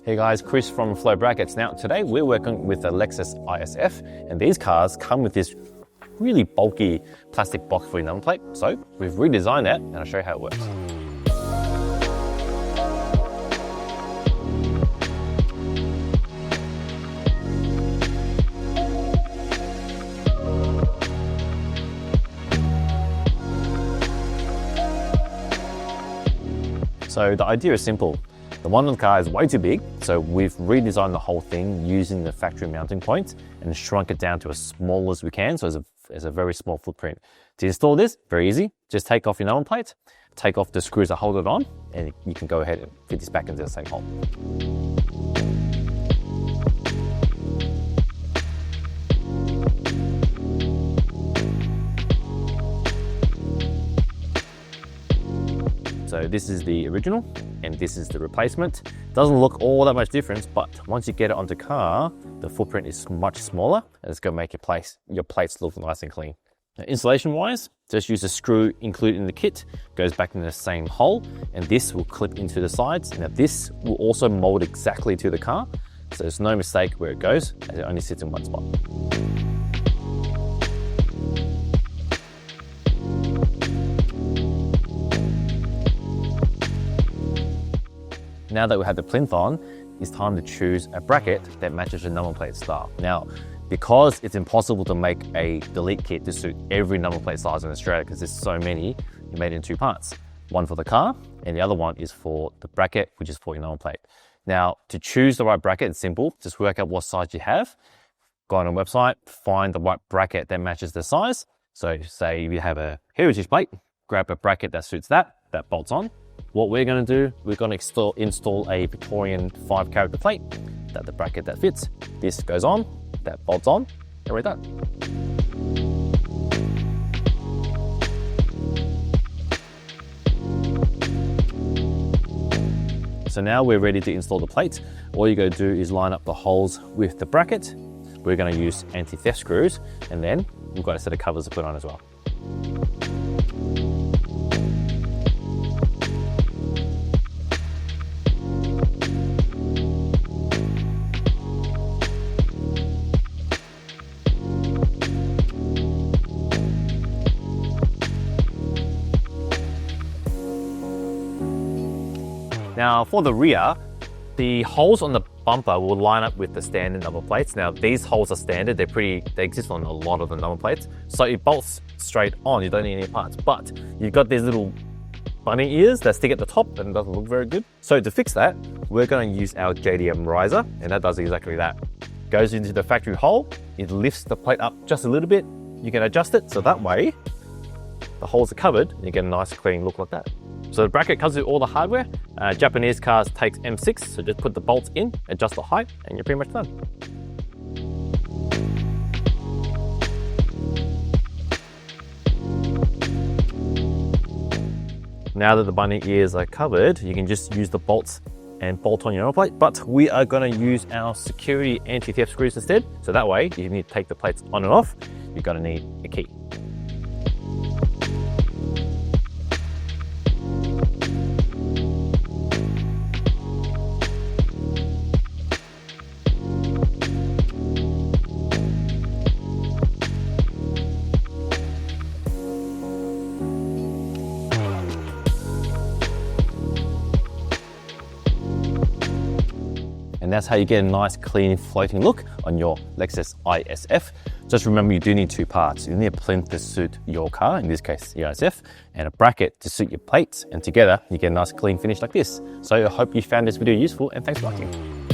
Hey guys, Chris from Flow Brackets. Now today we're working with the Lexus IS F, and these cars come with this really bulky plastic box for your number plate. So we've redesigned that and I'll show you how it works. So the idea is simple. The one on the car is way too big, so we've redesigned the whole thing using the factory mounting points and shrunk it down to as small as we can, so it's a very small footprint. To install this, very easy. Just take off your number plate, take off the screws that hold it on, and you can go ahead and fit this back into the same hole. So this is the original and this is the replacement. Doesn't look all that much difference, but once you get it onto car, the footprint is much smaller and it's gonna make your plates look nice and clean. Now, installation wise, just use a screw included in the kit, goes back in the same hole, and this will clip into the sides. Now this will also mold exactly to the car, so there's no mistake where it goes, as it only sits in one spot. Now that we have the plinth on, it's time to choose a bracket that matches the number plate style. Now, because it's impossible to make a delete kit to suit every number plate size in Australia, because there's so many, you made it in two parts. One for the car, and the other one is for the bracket, which is for your number plate. Now, to choose the right bracket, it's simple. Just work out what size you have, go on a website, find the right bracket that matches the size. So say if you have a heritage plate, grab a bracket that suits that bolts on. What we're going to do, we're going to install a Victorian 5-character plate, that the bracket that fits. This goes on, that bolts on, and we're done. So now we're ready to install the plate. All you got to do is line up the holes with the bracket. We're going to use anti-theft screws, and then we've got a set of covers to put on as well. Now for the rear, the holes on the bumper will line up with the standard number plates. Now these holes are standard, they exist on a lot of the number plates. So it bolts straight on, you don't need any parts. But you've got these little bunny ears that stick at the top and it doesn't look very good. So to fix that, we're going to use our JDM riser, and that does exactly that. Goes into the factory hole, it lifts the plate up just a little bit. You can adjust it so that way the holes are covered and you get a nice clean look like that. So the bracket comes with all the hardware. Japanese cars takes M6, so just put the bolts in, adjust the height, and you're pretty much done. Now that the bunny ears are covered, you can just use the bolts and bolt on your number plate, but we are going to use our security anti-theft screws instead. So that way, if you need to take the plates on and off, you're going to need a key. And that's how you get a nice, clean, floating look on your Lexus IS F. Just remember, you do need two parts. You need a plinth to suit your car, in this case, the IS F, and a bracket to suit your plates. And together, you get a nice, clean finish like this. So I hope you found this video useful, and thanks for watching.